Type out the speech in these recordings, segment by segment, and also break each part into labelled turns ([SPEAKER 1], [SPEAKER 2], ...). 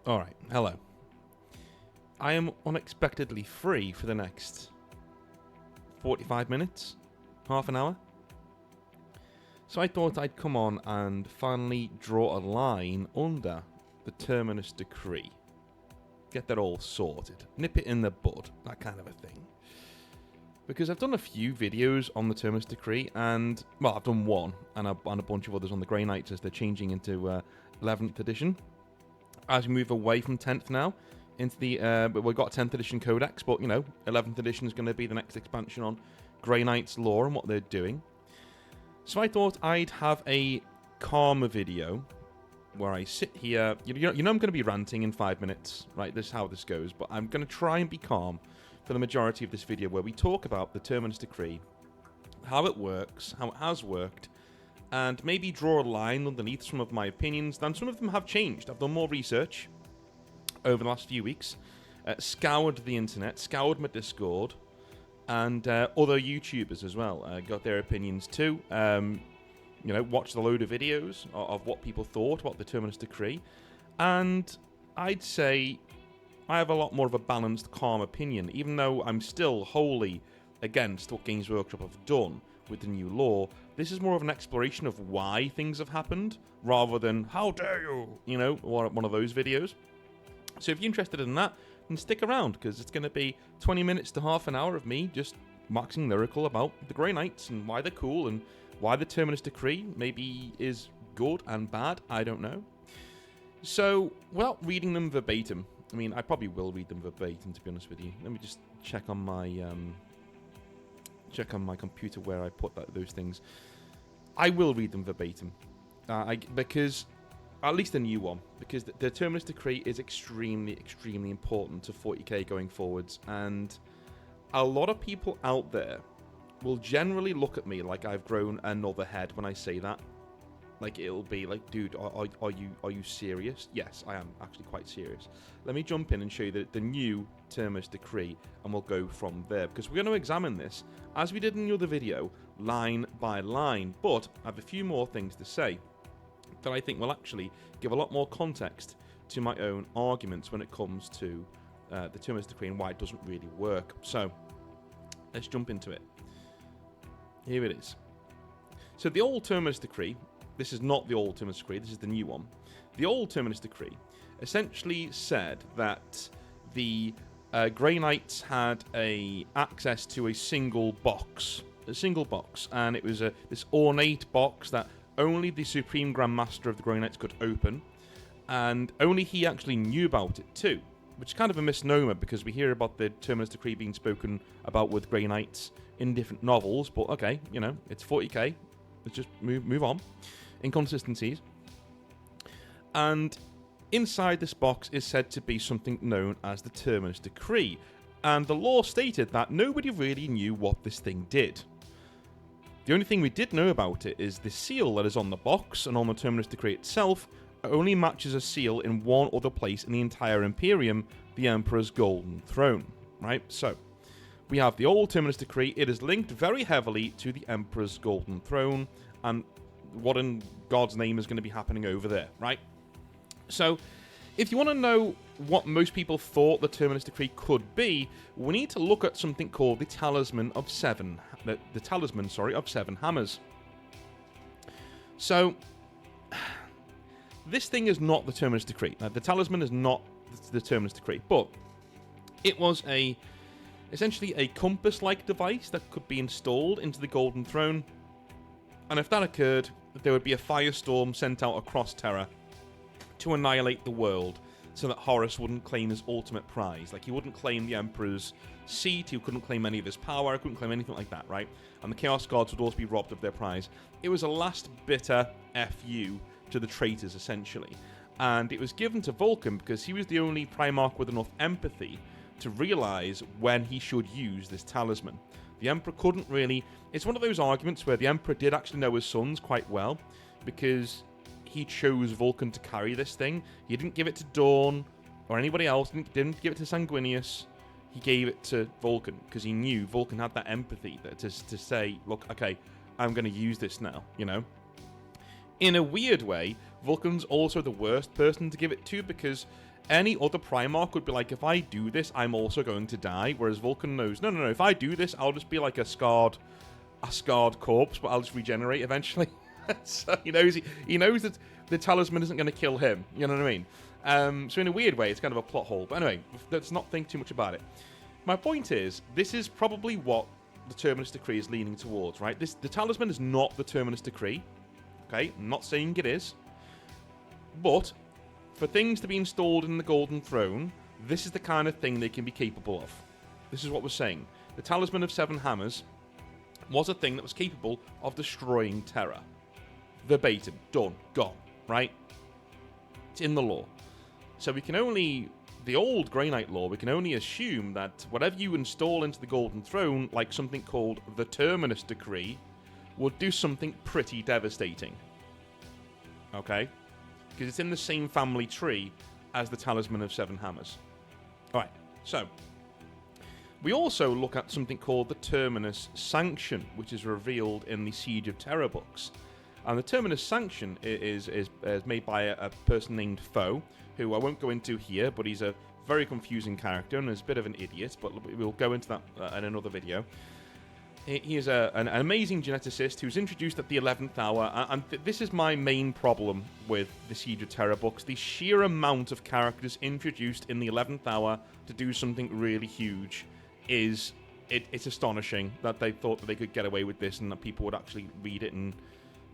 [SPEAKER 1] Alright, hello. I am unexpectedly free for the next 45 minutes, half an hour. So I thought I'd come on and finally draw a line under the Terminus Decree. Get that all sorted. Nip it in the bud, that kind of a thing. Because I've done a few videos on the Terminus Decree, and, well, I've done one, and a bunch of others on the Grey Knights as they're changing into 11th edition. As we move away from 10th now, into the, we've got 10th edition Codex, but, 11th edition is going to be the next expansion on Grey Knights lore and what they're doing. So I thought I'd have a calmer video, where I sit here, I'm going to be ranting in 5 minutes, right, this is how this goes, but I'm going to try and be calm for the majority of this video, where we talk about the Terminus Decree, how it works, how it has worked, and maybe draw a line underneath some of my opinions, and some of them have changed. I've done more research over the last few weeks, scoured the internet, scoured my Discord, and other YouTubers as well, got their opinions too, watched a load of videos of what people thought about the Terminus Decree, and I'd say I have a lot more of a balanced, calm opinion, even though I'm still wholly against what Games Workshop have done with the new lore. This is more of an exploration of why things have happened, rather than, how dare you, one of those videos. So if you're interested in that, then stick around, because it's going to be 20 minutes to half an hour of me just waxing lyrical about the Grey Knights, and why they're cool, and why the Terminus Decree maybe is good and bad, I don't know. So, without reading them verbatim, I mean, I probably will read them verbatim, to be honest with you. Let me just check on my computer where I put those things. I will read them verbatim, because, at least the new one, because the Terminus Decree is extremely, extremely important to 40k going forwards, and a lot of people out there will generally look at me like I've grown another head when I say that. Like, it'll be like, dude, are you serious? Yes, I am actually quite serious. Let me jump in and show you the new Terminus Decree, and we'll go from there, because we're going to examine this, as we did in the other video, line by line, but I have a few more things to say that I think will actually give a lot more context to my own arguments when it comes to the Terminus Decree and why it doesn't really work. So, let's jump into it. Here it is. So the old Terminus Decree, this is not the old Terminus Decree, this is the new one. The old Terminus Decree essentially said that the Grey Knights had access to a single box, and it was this ornate box that only the Supreme Grand Master of the Grey Knights could open, and only he actually knew about it too, which is kind of a misnomer, because we hear about the Terminus Decree being spoken about with Grey Knights in different novels, but okay, it's 40k, let's just move on. Inconsistencies. And inside this box is said to be something known as the Terminus Decree, and the lore stated that nobody really knew what this thing did. The only thing we did know about it is the seal that is on the box, and on the Terminus Decree itself only matches a seal in one other place in the entire Imperium, the Emperor's Golden Throne. Right? So, we have the old Terminus Decree. It is linked very heavily to the Emperor's Golden Throne, and what in God's name is going to be happening over there, right? So, if you want to know what most people thought the Terminus Decree could be, we need to look at something called the Talisman of Seven. The Talisman, of Seven Hammers. So, this thing is not the Terminus Decree. Now, the Talisman is not the Terminus Decree, but it was essentially a compass-like device that could be installed into the Golden Throne, and if that occurred, there would be a firestorm sent out across Terra to annihilate the world, so that Horus wouldn't claim his ultimate prize. Like, he wouldn't claim the Emperor's seat, he couldn't claim any of his power, he couldn't claim anything like that, right? And the Chaos Gods would also be robbed of their prize. It was a last bitter FU to the traitors, essentially. And it was given to Vulcan because he was the only Primarch with enough empathy to realise when he should use this talisman. The Emperor couldn't really... It's one of those arguments where the Emperor did actually know his sons quite well, because he chose Vulcan to carry this thing. He didn't give it to Dawn or anybody else, didn't give it to Sanguinius. He gave it to Vulcan because he knew Vulcan had that empathy to say, look, okay, I'm going to use this now, In a weird way, Vulcan's also the worst person to give it to, because Any other Primarch would be like, if I do this, I'm also going to die. Whereas Vulcan knows, no, if I do this, I'll just be like a scarred corpse, but I'll just regenerate eventually. So he knows that the talisman isn't going to kill him. You know what I mean? So in a weird way, it's kind of a plot hole. But anyway, let's not think too much about it. My point is, this is probably what the Terminus Decree is leaning towards, right? The talisman is not the Terminus Decree. Okay, I'm not saying it is. But for things to be installed in the Golden Throne, this is the kind of thing they can be capable of. This is what we're saying. The Talisman of Seven Hammers was a thing that was capable of destroying Terra. Verbatim. Done. Gone. Right? It's in the law. So we can only... The old Grey Knight law, we can only assume that whatever you install into the Golden Throne, like something called the Terminus Decree, would do something pretty devastating. Okay? Because it's in the same family tree as the Talisman of Seven Hammers. Alright, so... We also look at something called the Terminus Sanction, which is revealed in the Siege of Terra books. And the Terminus Sanction is made by a person named Foe, who I won't go into here, but he's a very confusing character and is a bit of an idiot, but we'll go into that in another video. He is an amazing geneticist who's introduced at the 11th hour, and this is my main problem with the Siege of Terra books. The sheer amount of characters introduced in the 11th hour to do something really huge it's astonishing that they thought that they could get away with this and that people would actually read it and,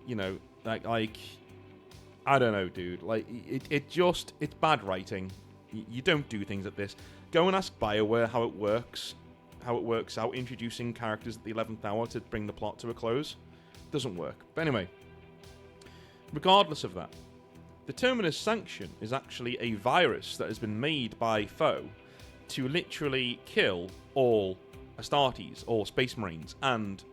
[SPEAKER 1] you know, like I don't know, dude. Like, it's bad writing. You don't do things like this. Go and ask BioWare how it works out, introducing characters at the 11th hour to bring the plot to a close. Doesn't work. But anyway, regardless of that, the Terminus Sanction is actually a virus that has been made by Foe to literally kill all Astartes, or Space Marines, and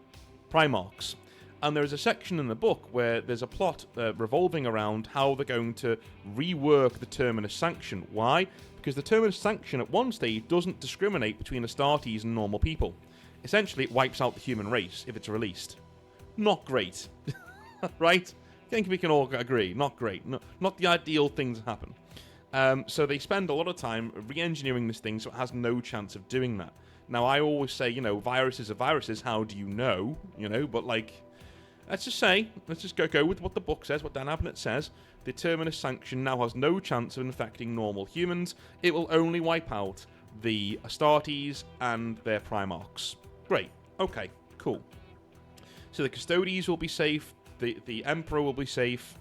[SPEAKER 1] Primarchs. And there is a section in the book where there's a plot revolving around how they're going to rework the Terminus Sanction. Why? Because the Terminus Sanction at one stage doesn't discriminate between Astartes and normal people. Essentially, it wipes out the human race if it's released. Not great. Right? I think we can all agree. Not great. Not the ideal thing to happen. So they spend a lot of time re-engineering this thing so it has no chance of doing that. Now, I always say, you know, viruses are viruses. How do you know? You know, but like... Let's just go with what the book says, what Dan Abnett says. The Terminus Sanction now has no chance of infecting normal humans. It will only wipe out the Astartes and their Primarchs. Great. Okay. Cool. So the Custodes will be safe. The Emperor will be safe.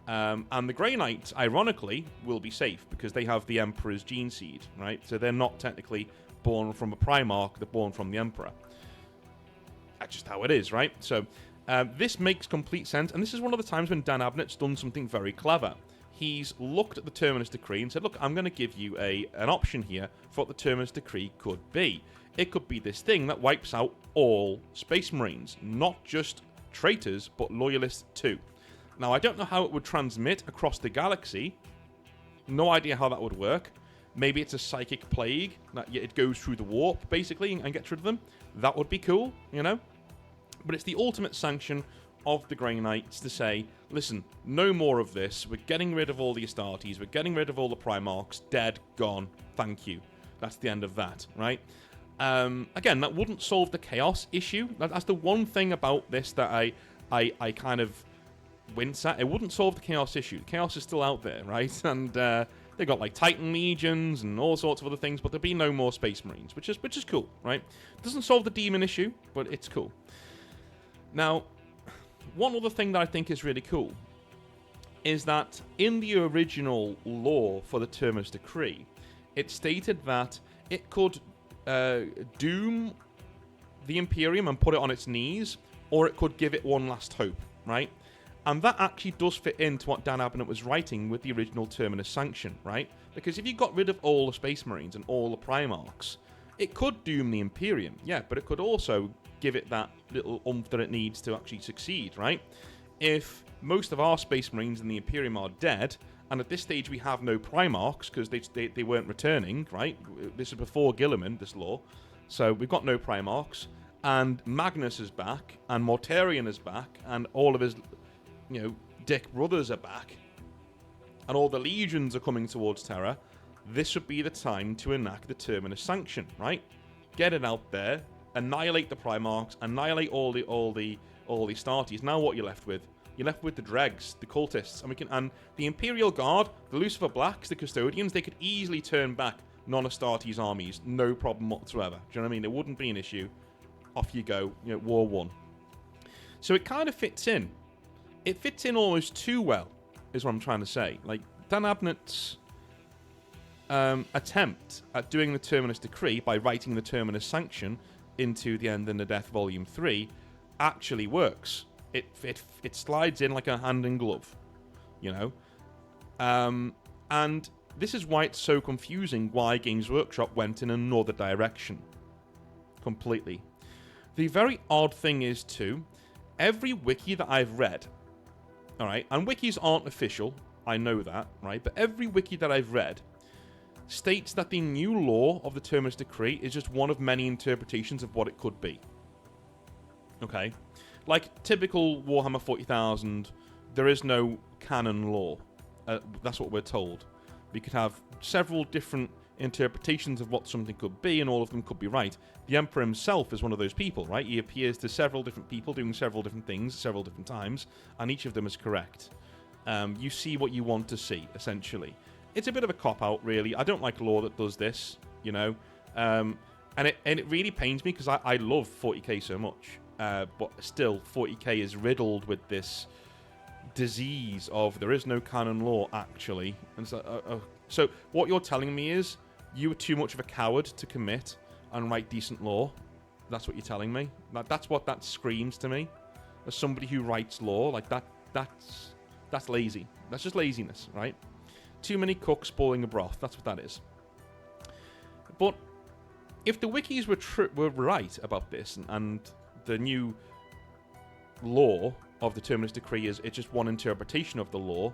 [SPEAKER 1] And the Grey Knights, ironically, will be safe because they have the Emperor's gene seed, right? So they're not technically born from a Primarch. They're born from the Emperor. That's just how it is, right? So... this makes complete sense, and this is one of the times when Dan Abnett's done something very clever. He's looked at the Terminus Decree and said, look, I'm going to give you an option here for what the Terminus Decree could be. It could be this thing that wipes out all Space Marines, not just traitors, but loyalists too. Now, I don't know how it would transmit across the galaxy. No idea how that would work. Maybe it's a psychic plague, that it goes through the warp, basically, and gets rid of them. That would be cool, you know? But it's the ultimate sanction of the Grey Knights to say, listen, no more of this. We're getting rid of all the Astartes. We're getting rid of all the Primarchs. Dead, gone. Thank you. That's the end of that, right? Again, that wouldn't solve the chaos issue. That's the one thing about this that I kind of wince at. It wouldn't solve the chaos issue. The chaos is still out there, right? And they've got like Titan legions and all sorts of other things, but there'll be no more Space Marines, which is cool, right? Doesn't solve the demon issue, but it's cool. Now, one other thing that I think is really cool is that in the original law for the Terminus Decree, it stated that it could doom the Imperium and put it on its knees, or it could give it one last hope, right? And that actually does fit into what Dan Abnett was writing with the original Terminus Sanction, right? Because if you got rid of all the Space Marines and all the Primarchs, it could doom the Imperium, yeah, but it could also give it that little oomph that it needs to actually succeed, right? If most of our Space Marines in the Imperium are dead, and at this stage we have no Primarchs because they weren't returning, right? This is before Guilliman, this law. So we've got no Primarchs, and Magnus is back, and Mortarion is back, and all of his, you know, dick brothers are back, and all the legions are coming towards Terra. this would be the time to enact the Terminus Sanction, right? Get it out there, annihilate the Primarchs, annihilate all the Astartes. Now what you're left with? You're left with the dregs, the cultists, and the Imperial Guard, the Lucifer Blacks, the Custodians. They could easily turn back non-Astartes armies, no problem whatsoever. Do you know what I mean? It wouldn't be an issue. Off you go, war won. So it kind of fits in. It fits in almost too well, is what I'm trying to say. Like, Dan Abnett's attempt at doing the Terminus Decree by writing the Terminus Sanction into the End and the Death Volume 3 actually works. It slides in like a hand in glove, and this is why it's so confusing why Games Workshop went in another direction. Completely. The very odd thing is, too, every wiki that I've read, alright, and wikis aren't official, I know that, right, but every wiki that I've read states that the new law of the Terminus Decree is just one of many interpretations of what it could be. Okay? Like typical Warhammer 40,000, there is no canon law. That's what we're told. We could have several different interpretations of what something could be, and all of them could be right. The Emperor himself is one of those people, right? He appears to several different people doing several different things, several different times, and each of them is correct. You see what you want to see, essentially. It's a bit of a cop-out, really. I don't like law that does this, and it really pains me, because I love 40k so much. But still, 40k is riddled with this disease of there is no canon law, actually. And so what you're telling me is you were too much of a coward to commit and write decent law. That's what you're telling me. That's what that screams to me. As somebody who writes law, like that's lazy. That's just laziness, right? Too many cooks boiling a broth. That's what that is. But if the wikis were right about this, and the new law of the Terminus Decree it's just one interpretation of the law,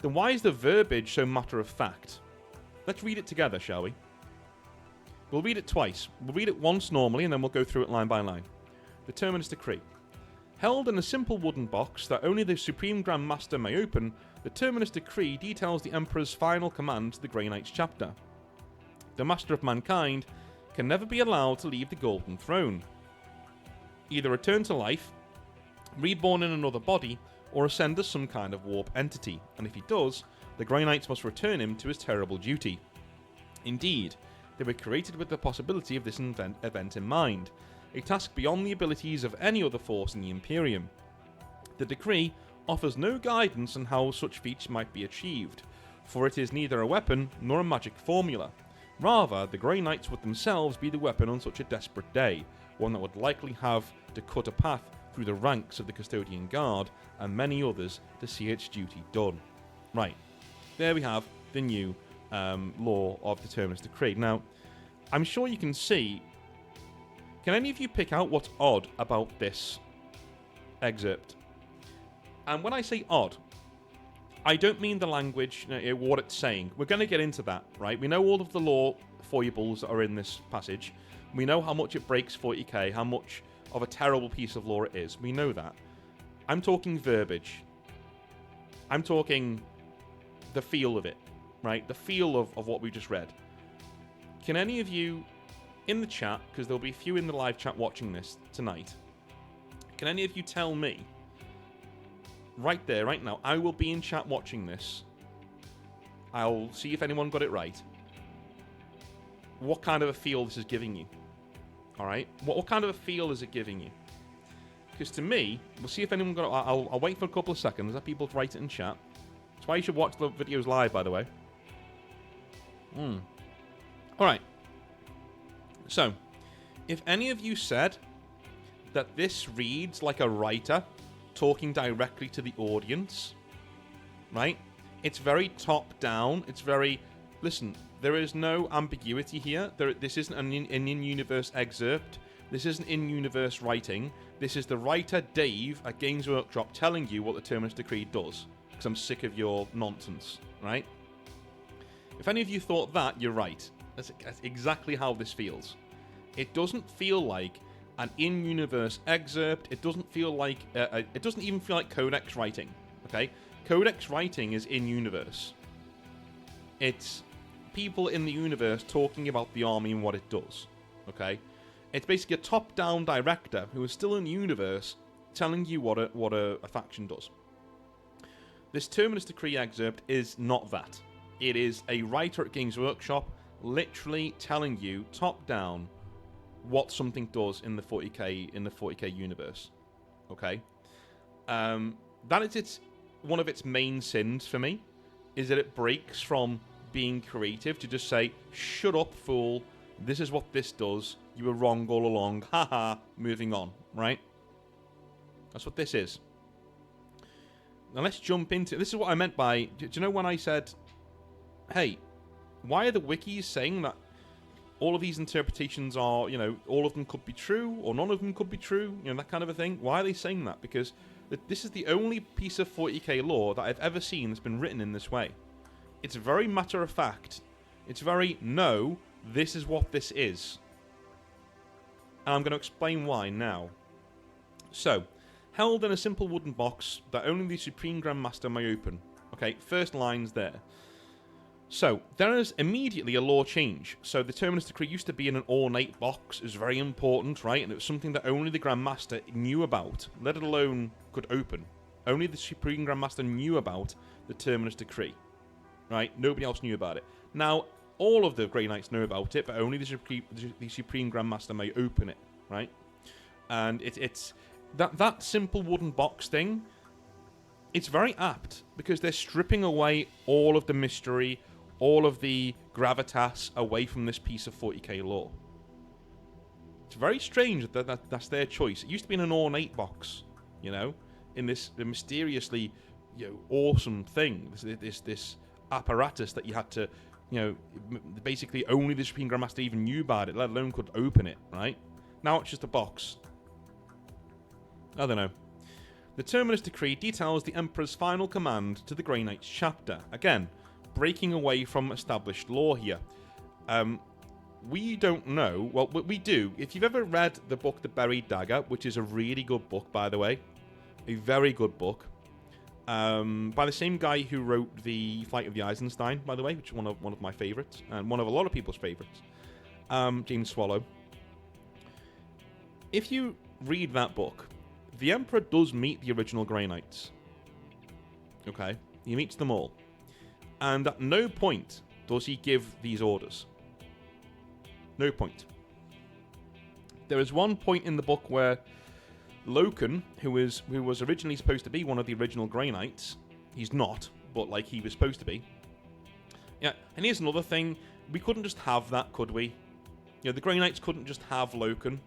[SPEAKER 1] then why is the verbiage so matter of fact? Let's read it together, shall we? We'll read it twice. We'll read it once normally, and then we'll go through it line by line. The Terminus Decree. Held in a simple wooden box that only the Supreme Grand Master may open, the Terminus Decree details the Emperor's final command to the Grey Knights chapter. The Master of Mankind can never be allowed to leave the Golden Throne. Either return to life, reborn in another body, or ascend as some kind of warp entity, and if he does, the Grey Knights must return him to his terrible duty. Indeed, they were created with the possibility of this event in mind, a task beyond the abilities of any other force in the Imperium. The decree offers no guidance on how such feats might be achieved, for it is neither a weapon nor a magic formula. Rather, the Grey Knights would themselves be the weapon on such a desperate day, one that would likely have to cut a path through the ranks of the Custodian Guard and many others to see its duty done. Right, there we have the new law of the Terminus Decree. Now, I'm sure you can see... Can any of you pick out what's odd about this excerpt? And when I say odd, I don't mean the language, what it's saying. We're going to get into that, right? We know all of the law foibles that are in this passage. We know how much it breaks 40k, how much of a terrible piece of law it is. We know that. I'm talking verbiage. I'm talking the feel of it, right? The feel of what we just read. Can any of you in the chat, because there'll be a few in the live chat watching this tonight, can any of you tell me, right there, right now, I will be in chat watching this, I'll see if anyone got it right, what kind of a feel this is giving you? Alright? What kind of a feel is it giving you? Because to me, we'll see if anyone got it. I'll wait for a couple of seconds, let people write it in chat. That's why you should watch the videos live, by the way. Alright. So, if any of you said that this reads like a writer talking directly to the audience, right? It's very top-down. It's very... Listen, there is no ambiguity here. This isn't an in-universe excerpt. This isn't in-universe writing. This is the writer, Dave, at Games Workshop, telling you what the Terminus Decree does. Because I'm sick of your nonsense, right? If any of you thought that, you're right. That's exactly how this feels. It doesn't feel like an in-universe excerpt. It doesn't feel like... it doesn't even feel like Codex writing, okay? Codex writing is in-universe. It's people in the universe talking about the army and what it does. Okay? It's basically a top-down director who is still in the universe telling you what a faction does. This Terminus Decree excerpt is not that. It is a writer at Games Workshop literally telling you, top-down, what something does in the 40k universe. Okay? That is one of its main sins for me, is that it breaks from being creative to just say, shut up, fool, this is what this does, you were wrong all along, haha, moving on, right? That's what this is. Now let's jump into... This is what I meant by... Do you know when I said, hey, why are the wikis saying that all of these interpretations are, all of them could be true, or none of them could be true, that kind of a thing? Why are they saying that? Because this is the only piece of 40k lore that I've ever seen that's been written in this way. It's very matter of fact. It's very, no, this is what this is. And I'm going to explain why now. So, held in a simple wooden box that only the Supreme Grandmaster may open. Okay, first line's there. So, there is immediately a lore change. So, the Terminus Decree used to be in an ornate box. It was very important, right? And it was something that only the Grandmaster knew about, let alone could open. Only the Supreme Grandmaster knew about the Terminus Decree, right? Nobody else knew about it. Now, all of the Grey Knights know about it, but only the Supreme Grandmaster may open it, right? And it's that simple wooden box thing, it's very apt, because they're stripping away all of the mystery, all of the gravitas away from this piece of 40k lore. It's very strange that that's their choice. It used to be in an ornate box, in this mysteriously, awesome thing. This apparatus that you had to, basically only the Supreme Grandmaster even knew about it, let alone could open it, right? Now it's just a box. I don't know. The Terminus Decree details the Emperor's final command to the Grey Knights chapter. Again, breaking away from established lore here. We don't know... Well, we do. If you've ever read the book The Buried Dagger, which is a really good book, by the way. A very good book. By the same guy who wrote The Flight of the Eisenstein, by the way, which is one of my favourites. And one of a lot of people's favourites. James Swallow. If you read that book... The Emperor does meet the original Grey Knights. Okay? He meets them all. And at no point does he give these orders. No point. There is one point in the book where Loken, who was originally supposed to be one of the original Grey Knights, he's not, but like he was supposed to be. Yeah, and here's another thing. We couldn't just have that, could we? The Grey Knights couldn't just have Loken.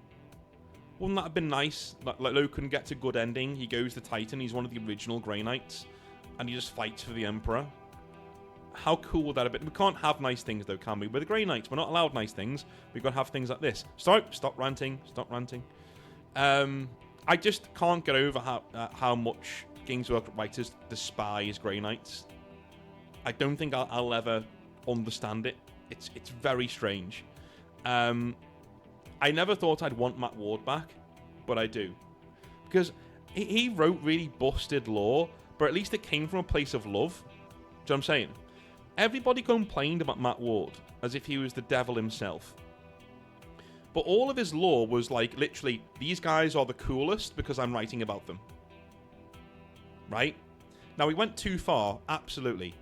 [SPEAKER 1] Wouldn't that have been nice? Like Loken gets a good ending. He goes to Titan. He's one of the original Grey Knights. And he just fights for the Emperor. How cool would that have been? We can't have nice things, though, can we? We're the Grey Knights. We're not allowed nice things. We've got to have things like this. Stop ranting. Stop ranting. I just can't get over how much Games Workshop writers despise Grey Knights. I don't think I'll ever understand it. It's very strange. I never thought I'd want Matt Ward back, but I do. Because he wrote really busted lore, but at least it came from a place of love. Do you know what I'm saying? Everybody complained about Matt Ward as if he was the devil himself. But all of his lore was like, literally, these guys are the coolest because I'm writing about them. Right? Now, he went too far, absolutely.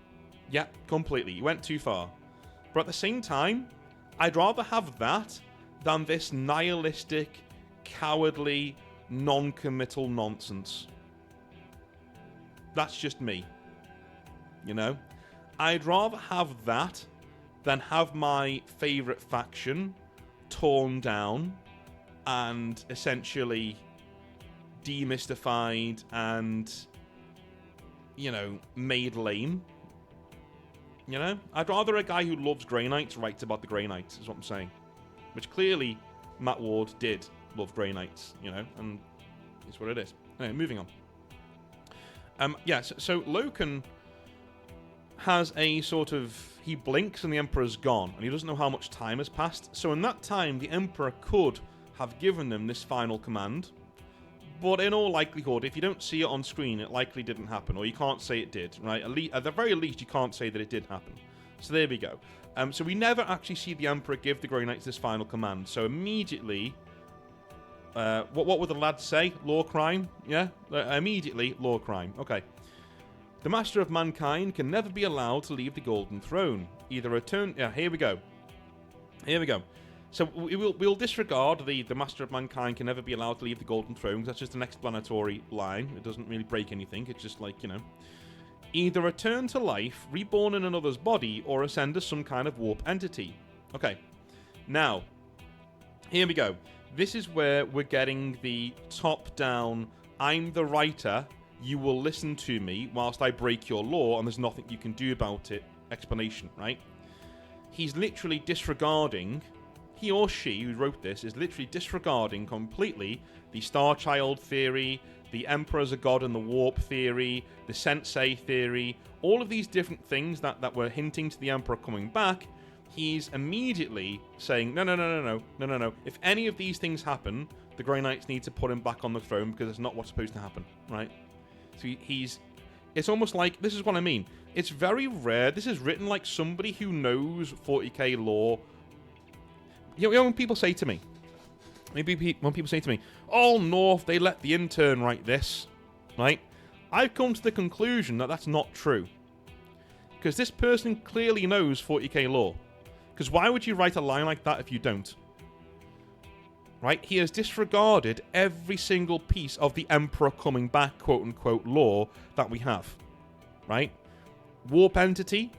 [SPEAKER 1] Yeah, completely. He went too far. But at the same time, I'd rather have that than this nihilistic, cowardly, non-committal nonsense. That's just me. I'd rather have that than have my favourite faction torn down and essentially demystified and, made lame. I'd rather a guy who loves Grey Knights writes about the Grey Knights, is what I'm saying. Which clearly Matt Ward did love Grey Knights, and it's what it is. Anyway, moving on. So Loken has a sort of... He blinks and the Emperor's gone, and he doesn't know how much time has passed. So in that time, the Emperor could have given them this final command. But in all likelihood, if you don't see it on screen, it likely didn't happen, or you can't say it did, right? At the very least, you can't say that it did happen. So there we go. So we never actually see the Emperor give the Grey Knights this final command. So immediately, what would the lads say? Law crime? Yeah? Immediately, law crime. Okay. The Master of Mankind can never be allowed to leave the Golden Throne. Either return... Yeah, here we go. Here we go. So we'll disregard the Master of Mankind can never be allowed to leave the Golden Throne, because that's just an explanatory line. It doesn't really break anything. It's just like, you know... Either return to life, reborn in another's body, or ascend as some kind of warp entity. Okay. Now, here we go. This is where we're getting the top-down, I'm the writer, you will listen to me whilst I break your law, and there's nothing you can do about it explanation, right? He's literally disregarding, he or she who wrote this is literally disregarding completely the Star Child theory, the Emperor as a god and the warp theory, the Sensei theory, all of these different things that were hinting to the Emperor coming back. He's immediately saying, no. If any of these things happen, the Grey Knights need to put him back on the throne, because it's not what's supposed to happen, right? So it's almost like, this is what I mean. It's very rare. This is written like somebody who knows 40k lore. You know, when people say to me, when people say to me, oh, North, they let the intern write this, right? I've come to the conclusion that that's not true. Because this person clearly knows 40k lore. Because why would you write a line like that if you don't? Right? He has disregarded every single piece of the Emperor coming back, quote-unquote, lore that we have. Right? Warp entity,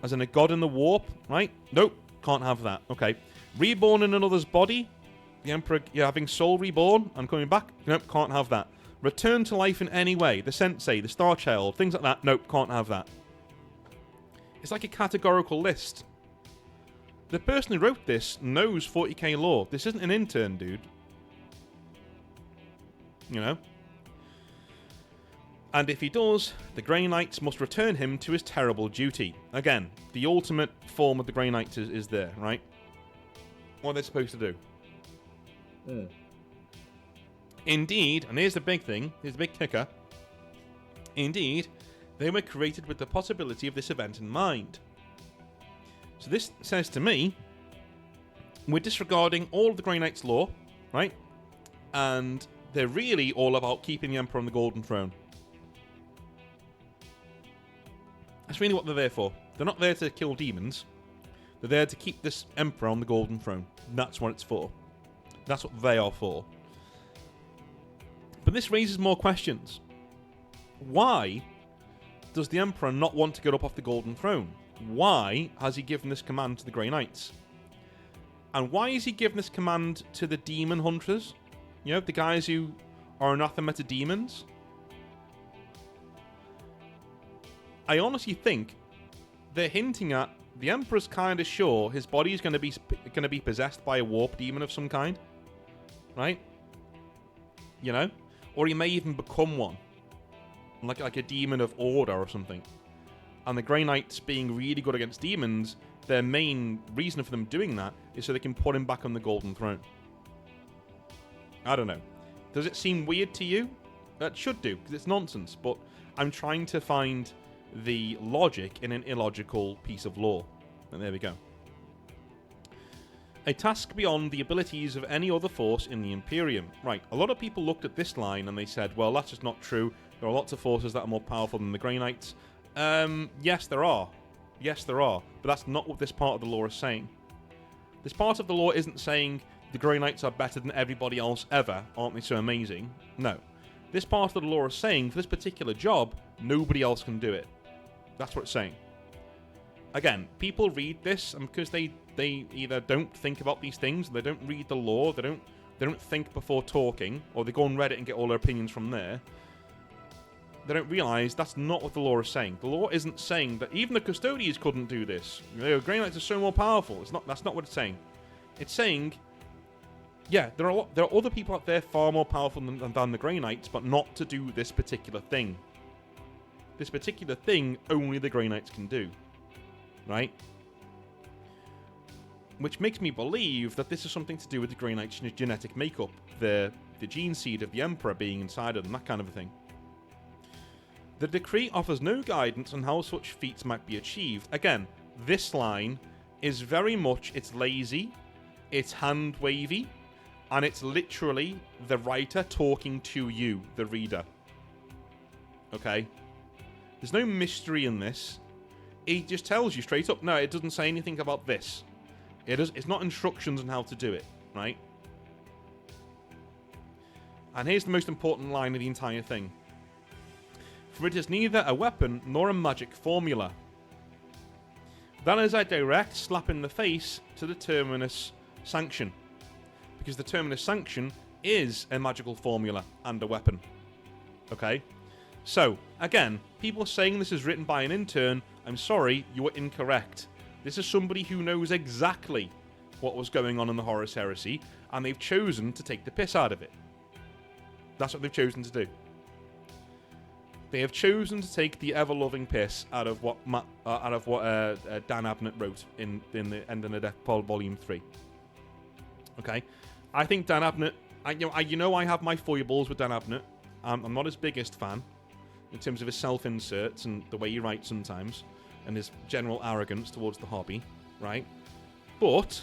[SPEAKER 1] as in a god in the warp, right? Nope, can't have that. Okay. Reborn in another's body, the Emperor having soul reborn and coming back, nope, can't have that. Return to life in any way, the Sensei, the Star Child, things like that, nope, can't have that. It's like a categorical list. The person who wrote this knows 40k lore. This isn't an intern, dude. You know? And if he does, the Grey Knights must return him to his terrible duty. Again, the ultimate form of the Grey Knights is there, right? What are they supposed to do? Indeed, and here's the big thing, here's the big kicker. Indeed, they were created with the possibility of this event in mind. So this says to me, we're disregarding all of the Grey Knights' lore, right? And they're really all about keeping the Emperor on the Golden Throne. That's really what they're there for. They're not there to kill demons. They're there to keep this Emperor on the Golden Throne. That's what it's for. That's what they are for. But this raises more questions. Why does the Emperor not want to get up off the Golden Throne? Why has he given this command to the Grey Knights? And why is he giving this command to the Demon Hunters? You know, the guys who are anathema to demons? I honestly think they're hinting at the Emperor's kind of sure his body is going to be possessed by a warp demon of some kind, right? You know, or he may even become one, like a demon of order or something. And the Grey Knights being really good against demons, their main reason for them doing that is so they can put him back on the Golden Throne. I don't know. Does it seem weird to you? That should do, because it's nonsense. But I'm trying to find the logic in an illogical piece of lore. And there we go. A task beyond the abilities of any other force in the Imperium. Right, a lot of people looked at this line and they said, well, that's just not true. There are lots of forces that are more powerful than the Grey Knights. Yes, there are. Yes, there are. But that's not what this part of the lore is saying. This part of the lore isn't saying the Grey Knights are better than everybody else ever. Aren't they so amazing? No. This part of the lore is saying, for this particular job, nobody else can do it. That's what it's saying. Again, people read this, and because they either don't think about these things, they don't read the lore, they don't think before talking, or they go on Reddit and get all their opinions from there. They don't realise that's not what the lore is saying. The lore isn't saying that even the Custodians couldn't do this. The Grey Knights are so more powerful. That's not what it's saying. It's saying, yeah, there are other people out there far more powerful than the Grey Knights, but not to do this particular thing. This particular thing only the Grey Knights can do. Right? Which makes me believe that this is something to do with the Grey Knights' genetic makeup. The gene seed of the Emperor being inside of them, that kind of a thing. The decree offers no guidance on how such feats might be achieved. Again, this line is very much, it's lazy, it's hand-wavy, and it's literally the writer talking to you, the reader. Okay? There's no mystery in this. He just tells you straight up, no, it doesn't say anything about this. It's not instructions on how to do it, right? And here's the most important line of the entire thing. For it is neither a weapon nor a magic formula. That is a direct slap in the face to the Terminus Sanction. Because the Terminus Sanction is a magical formula and a weapon. Okay? So, again, people saying this is written by an intern, I'm sorry, you are incorrect. This is somebody who knows exactly what was going on in the Horus Heresy, and they've chosen to take the piss out of it. That's what they've chosen to do. They have chosen to take the ever-loving piss out of what Dan Abnett wrote in the End of the Death Pod Volume 3. Okay? I think Dan Abnett... I have my foibles with Dan Abnett. I'm not his biggest fan in terms of his self-inserts and the way he writes sometimes, and his general arrogance towards the hobby, right? But,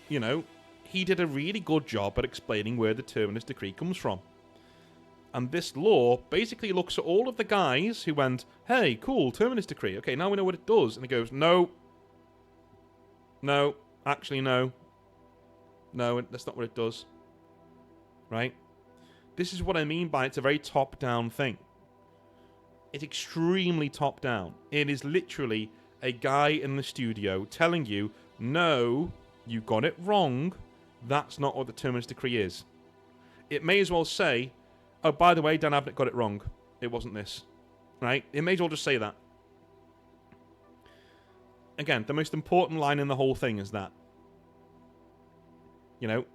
[SPEAKER 1] he did a really good job at explaining where the Terminus Decree comes from. And this law basically looks at all of the guys who went, hey, cool, Terminus Decree. Okay, now we know what it does. And it goes, no, actually, no. No, that's not what it does. Right? This is what I mean by it's a very top-down thing. It's extremely top-down. It is literally a guy in the studio telling you, no, you got it wrong. That's not what the Terminus Decree is. It may as well say, oh, by the way, Dan Abnett got it wrong. It wasn't this. Right? It may as well just say that. Again, the most important line in the whole thing is that.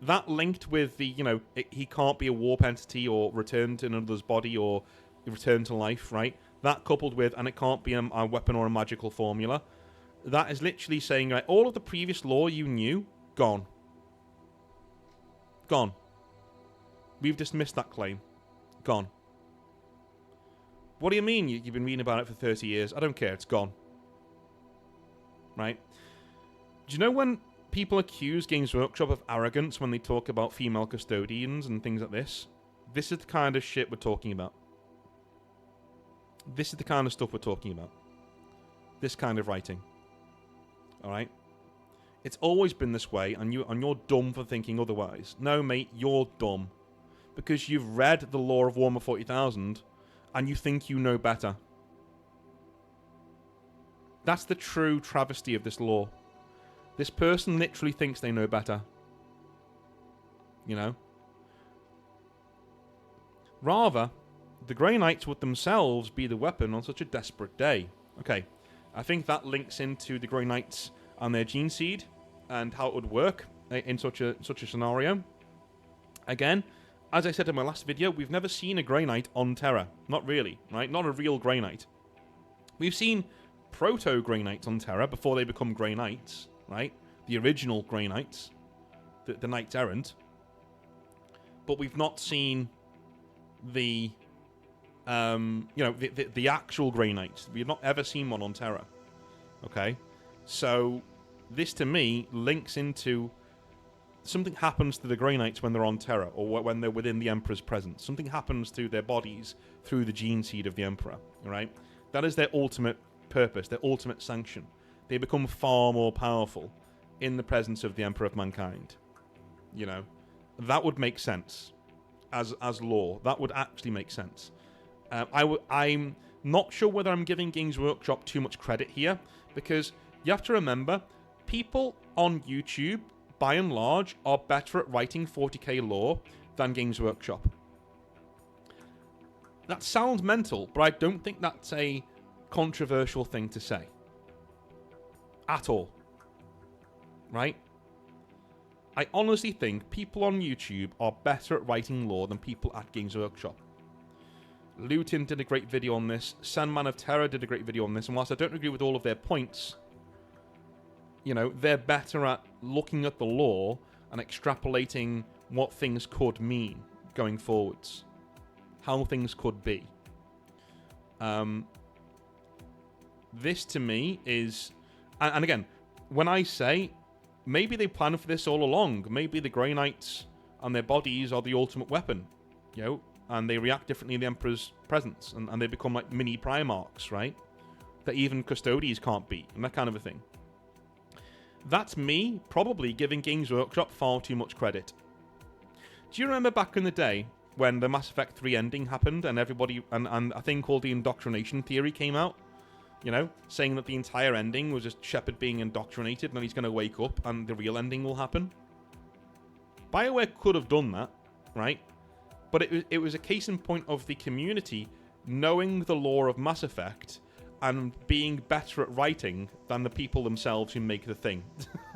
[SPEAKER 1] That linked with the, he can't be a warp entity or return to another's body or return to life, right? That coupled with, and it can't be a weapon or a magical formula. That is literally saying, right, all of the previous lore you knew, gone. Gone. We've dismissed that claim. Gone. What do you mean you've been reading about it for 30 years? I don't care, it's gone. Right? Do you know when people accuse Games Workshop of arrogance when they talk about female custodians and things like this? This is the kind of shit we're talking about. This is the kind of stuff we're talking about. This kind of writing. Alright? It's always been this way, and you're dumb for thinking otherwise. No, mate, you're dumb. Because you've read the lore of Warhammer 40,000, and you think you know better. That's the true travesty of this lore. This person literally thinks they know better. Rather, the Grey Knights would themselves be the weapon on such a desperate day. Okay, I think that links into the Grey Knights and their gene seed, and how it would work in such a scenario. Again, as I said in my last video, we've never seen a Grey Knight on Terra. Not really, right? Not a real Grey Knight. We've seen proto-Grey Knights on Terra before they become Grey Knights, right? The original Grey Knights. The Knights Errant. But we've not seen the actual Grey Knights. We've not ever seen one on Terra. Okay? So, this to me links into something happens to the Grey Knights when they're on Terra, or when they're within the Emperor's presence. Something happens to their bodies through the gene seed of the Emperor, right? That is their ultimate purpose, their ultimate sanction. They become far more powerful in the presence of the Emperor of Mankind. That would make sense as lore. That would actually make sense. I'm not sure whether I'm giving Games Workshop too much credit here, because you have to remember, people on YouTube, by and large, are better at writing 40k lore than Games Workshop. That sounds mental, but I don't think that's a controversial thing to say. At all. Right? I honestly think people on YouTube are better at writing lore than people at Games Workshop. Lutin did a great video on this. Sandman of Terror did a great video on this. And whilst I don't agree with all of their points, they're better at looking at the lore and extrapolating what things could mean going forwards. How things could be. This to me is... And again, when I say maybe they planned for this all along, maybe the Grey Knights and their bodies are the ultimate weapon, you know, and they react differently in the Emperor's presence, and they become like mini Primarchs, right? That even Custodians can't beat, and that kind of a thing. That's me probably giving Games Workshop far too much credit. Do you remember back in the day when the Mass Effect 3 ending happened and everybody, and a thing called the indoctrination theory came out? You know, saying that the entire ending was just Shepard being indoctrinated and then he's going to wake up and the real ending will happen. BioWare could have done that, right? But it was a case in point of the community knowing the lore of Mass Effect and being better at writing than the people themselves who make the thing.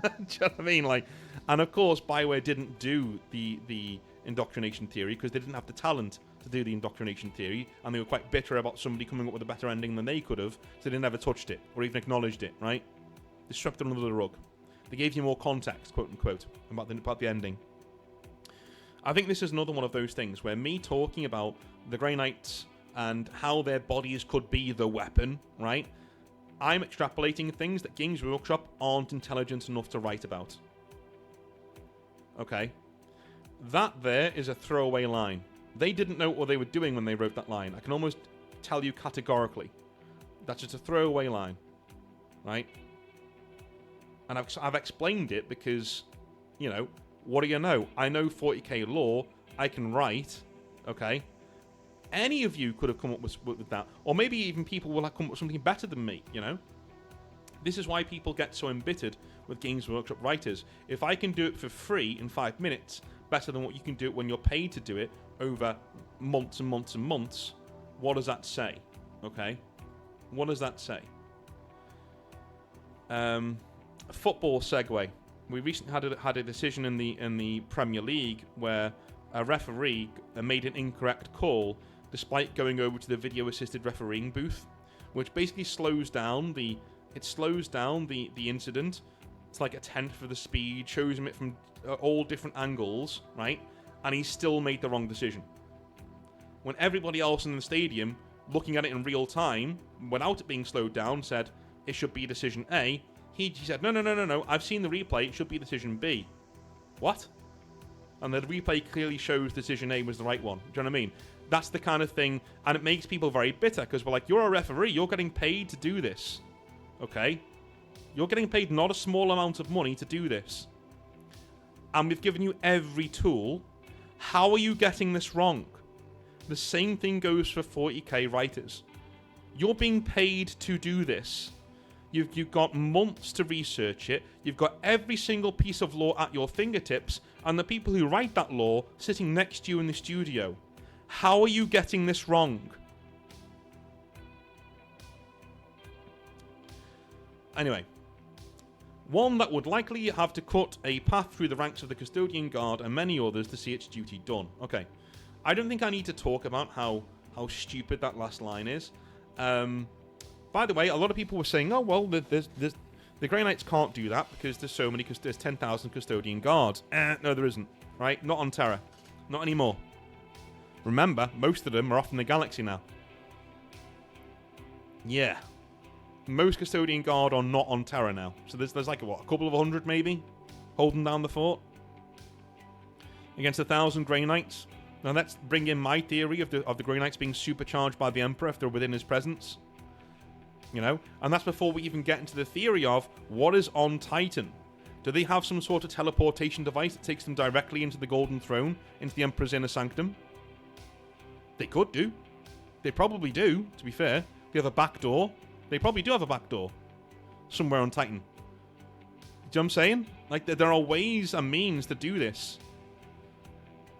[SPEAKER 1] Do you know what I mean? Like, and of course, BioWare didn't do the indoctrination theory because they didn't have the talent to do the indoctrination theory, and they were quite bitter about somebody coming up with a better ending than they could have, so they never touched it or even acknowledged it, right? They swept it under the rug. They gave you more context, quote unquote, about the ending. I think this is another one of those things where me talking about the Grey Knights and how their bodies could be the weapon, right? I'm extrapolating things that Games Workshop aren't intelligent enough to write about. Okay? That there is a throwaway line. They didn't know what they were doing when they wrote that line. I can almost tell you categorically. That's just a throwaway line. Right? And I've explained it because, you know, what do you know? I know 40k lore. I can write. Okay? Any of you could have come up with that. Or maybe even people will have come up with something better than me, you know? This is why people get so embittered with Games Workshop writers. If I can do it for free in 5 minutes, better than what you can do it when you're paid to do it over months and months and months, what does that say? Okay? What does that say? Football segue. We recently had a decision in the Premier League where a referee made an incorrect call despite going over to the video assisted refereeing booth, which basically slows down the incident. It's like a tenth of the speed, shows him it from all different angles, right? And he still made the wrong decision. When everybody else in the stadium, looking at it in real time, without it being slowed down, said it should be decision A, he said, no, I've seen the replay, it should be decision B. What? And the replay clearly shows decision A was the right one. Do you know what I mean? That's the kind of thing, and it makes people very bitter, because we're like, you're a referee, you're getting paid to do this. Okay? You're getting paid not a small amount of money to do this. And we've given you every tool. How are you getting this wrong? The same thing goes for 40k writers. You're being paid to do this. You've got months to research it. You've got every single piece of lore at your fingertips, and the people who write that lore sitting next to you in the studio. How are you getting this wrong? Anyway, one that would likely have to cut a path through the ranks of the Custodian Guard and many others to see its duty done. Okay, I don't think I need to talk about how stupid that last line is. By the way, a lot of people were saying, oh, well, the Grey Knights can't do that because there's so many, there's 10,000 Custodian Guards. No, there isn't, right? Not on Terra. Not anymore. Remember, most of them are off in the galaxy now. Yeah. Most Custodian Guard are not on Terra now. So there's like, a couple of 100 maybe? Holding down the fort? Against 1,000 Grey Knights? Now let's bring in my theory of the Grey Knights being supercharged by the Emperor if they're within his presence. You know? And that's before we even get into the theory of what is on Titan. Do they have some sort of teleportation device that takes them directly into the Golden Throne, into the Emperor's inner sanctum? They could do. They probably do, to be fair. They have a back door. They probably do have a back door. Somewhere on Titan. Do you know what I'm saying? Like, there are ways and means to do this.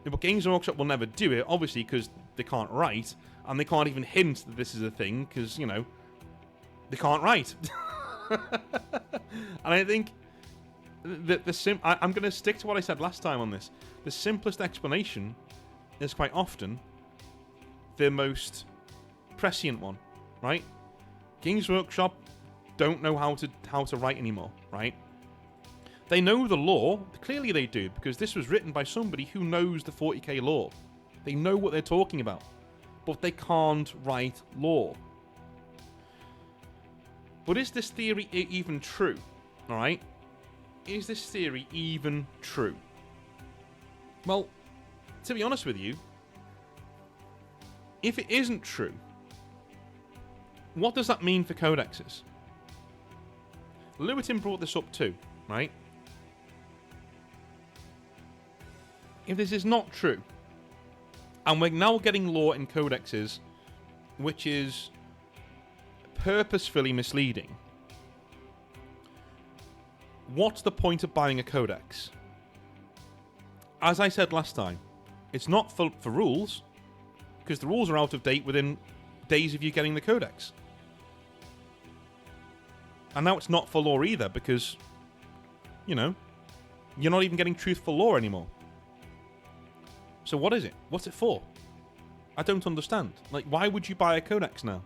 [SPEAKER 1] But Games Workshop will never do it, obviously, because they can't write. And they can't even hint that this is a thing, because, you know, they can't write. And I think I'm going to stick to what I said last time on this. The simplest explanation is quite often the most prescient one, right? Games Workshop don't know how to write anymore, right? They know the lore. Clearly they do, because this was written by somebody who knows the 40k lore. They know what they're talking about. But they can't write lore. But is this theory even true? Alright? Is this theory even true? Well, to be honest with you, if it isn't true, what does that mean for codexes? Lewittin brought this up too, right? If this is not true, and we're now getting lore in codexes which is purposefully misleading, what's the point of buying a codex? As I said last time, it's not for rules, because the rules are out of date within days of you getting the codex. And now it's not for lore either, because, you know, you're not even getting truthful lore anymore. So what is it? What's it for? I don't understand. Like, why would you buy a codex now?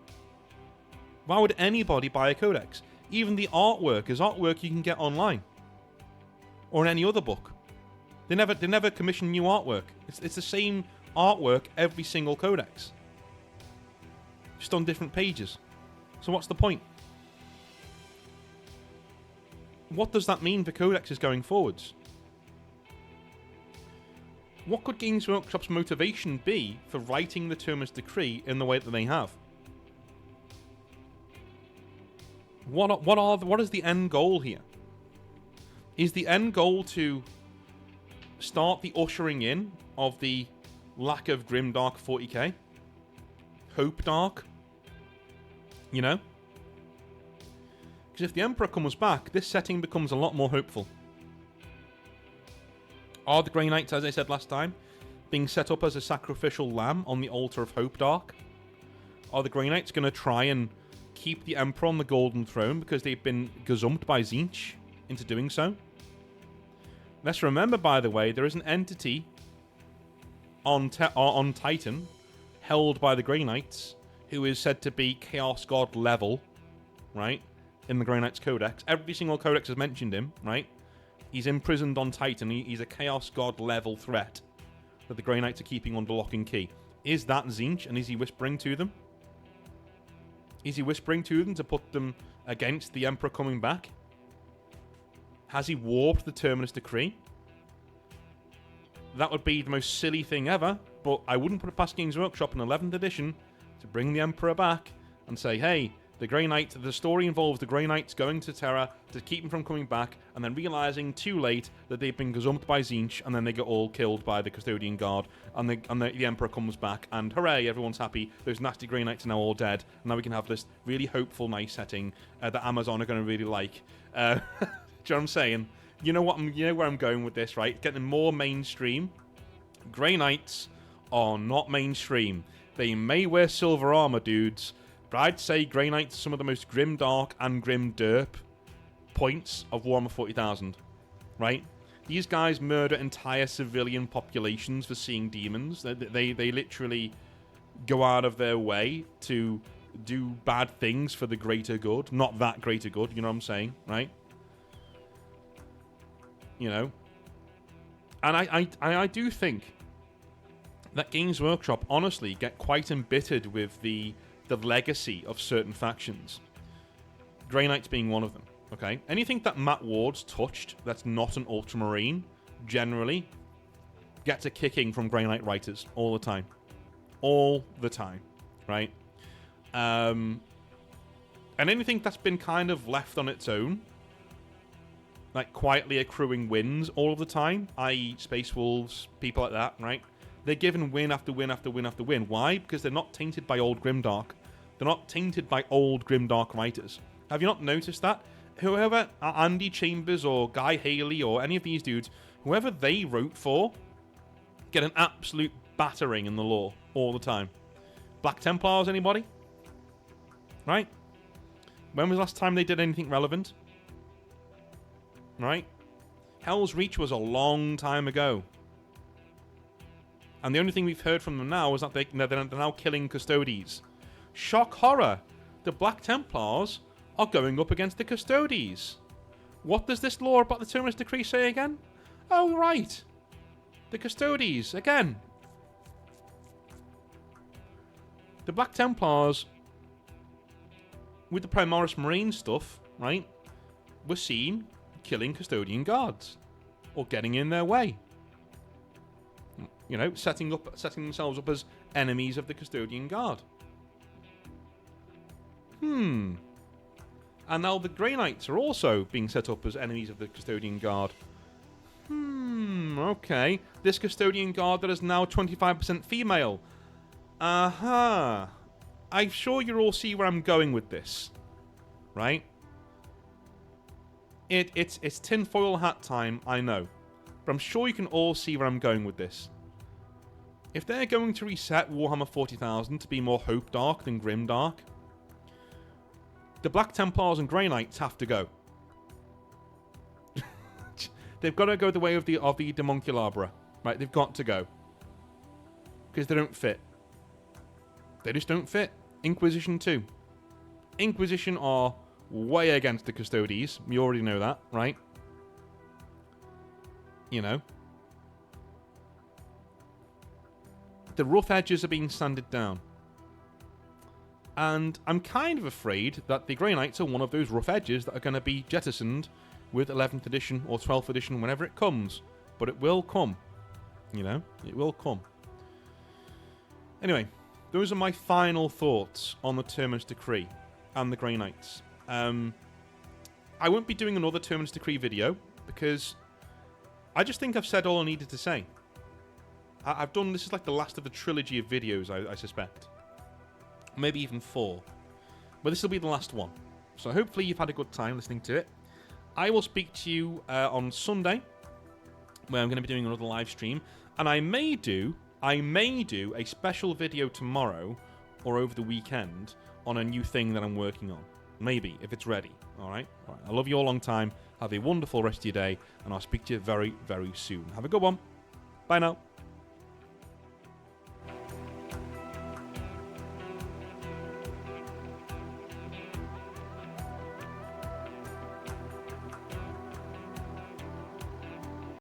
[SPEAKER 1] Why would anybody buy a codex? Even the artwork is artwork you can get online. Or in any other book. They never commission new artwork. It's the same artwork every single codex. Just on different pages. So what's the point? What does that mean for codexes going forwards? What could Games Workshop's motivation be for writing the Terminus Decree in the way that they have? What is the end goal here? Is the end goal to start the ushering in of the lack of Grimdark 40k? Hope Dark? You know? Because if the Emperor comes back, this setting becomes a lot more hopeful. Are the Grey Knights, as I said last time, being set up as a sacrificial lamb on the altar of Hope Dark? Are the Grey Knights going to try and keep the Emperor on the Golden Throne because they've been gazumped by Tzeentch into doing so? Let's remember, by the way, there is an entity on Titan held by the Grey Knights who is said to be Chaos God level, right? In the Grey Knights Codex. Every single Codex has mentioned him, right? He's imprisoned on Titan. He's a Chaos God level threat that the Grey Knights are keeping under lock and key. Is that Tzeentch, and is he whispering to them? Is he whispering to them to put them against the Emperor coming back? Has he warped the Terminus Decree? That would be the most silly thing ever, but I wouldn't put it past Games Workshop in 11th edition to bring the Emperor back and say, hey, the Grey Knight, the story involves the Grey Knights going to Terra to keep him from coming back, and then realising too late that they've been gazumped by Tzeentch, and then they get all killed by the Custodian Guard, and the Emperor comes back, and hooray, everyone's happy, those nasty Grey Knights are now all dead, and now we can have this really hopeful, nice setting that Amazon are going to really like. Do you know what I'm saying? You know where I'm going with this, right? Getting more mainstream. Grey Knights are not mainstream. They may wear silver armour, dudes, but I'd say Grey Knights are some of the most grimdark and grim derp points of Warhammer 40,000, right? These guys murder entire civilian populations for seeing demons. They literally go out of their way to do bad things for the greater good. Not that greater good, you know what I'm saying, right? You know? And I do think that Games Workshop honestly get quite embittered with the legacy of certain factions. Grey Knights being one of them, okay? Anything that Matt Ward's touched that's not an Ultramarine, generally, gets a kicking from Grey Knight writers all the time. All the time, right? And anything that's been kind of left on its own, like quietly accruing wins all of the time, i.e. Space Wolves, people like that, right? They're given win after win after win after win. Why? Because they're not tainted by old Grimdark. They're not tainted by old Grimdark writers. Have you not noticed that? Whoever, Andy Chambers or Guy Haley or any of these dudes, whoever they wrote for, get an absolute battering in the lore all the time. Black Templars, anybody? Right? When was the last time they did anything relevant? Right? Hell's Reach was a long time ago. And the only thing we've heard from them now is that they're now killing Custodes. Shock horror! The Black Templars are going up against the Custodes. What does this lore about the Terminus Decree say again? Oh, right. The Custodes, again. The Black Templars, with the Primaris Marine stuff, right? were seen killing custodian guards or getting in their way. You know, setting themselves up as enemies of the custodian guard. And now the Grey Knights are also being set up as enemies of the custodian guard. Okay. This custodian guard that is now 25% female. Aha. I'm sure you all see where I'm going with this. Right? It's tinfoil hat time, I know. But I'm sure you can all see where I'm going with this. If they're going to reset Warhammer 40,000 to be more Hope Dark than Grim Dark, the Black Templars and Grey Knights have to go. They've got to go the way of the Demonculabra. Right, they've got to go. Because they don't fit. They just don't fit. Inquisition 2. Inquisition are way against the Custodes. You already know that, right? You know. The rough edges are being sanded down. And I'm kind of afraid that the Grey Knights are one of those rough edges that are going to be jettisoned with 11th edition or 12th edition whenever it comes. But it will come. You know, it will come. Anyway, those are my final thoughts on the Terminus Decree and the Grey Knights. I won't be doing another Terminus Decree video because I just think I've said all I needed to say. I've done, this is like the last of the trilogy of videos, I suspect. Maybe even 4. But this will be the last one. So hopefully you've had a good time listening to it. I will speak to you on Sunday, where I'm going to be doing another live stream. And I may do a special video tomorrow or over the weekend on a new thing that I'm working on. Maybe, if it's ready. Alright? I love you all a long time. Have a wonderful rest of your day. And I'll speak to you very, very soon. Have a good one. Bye now.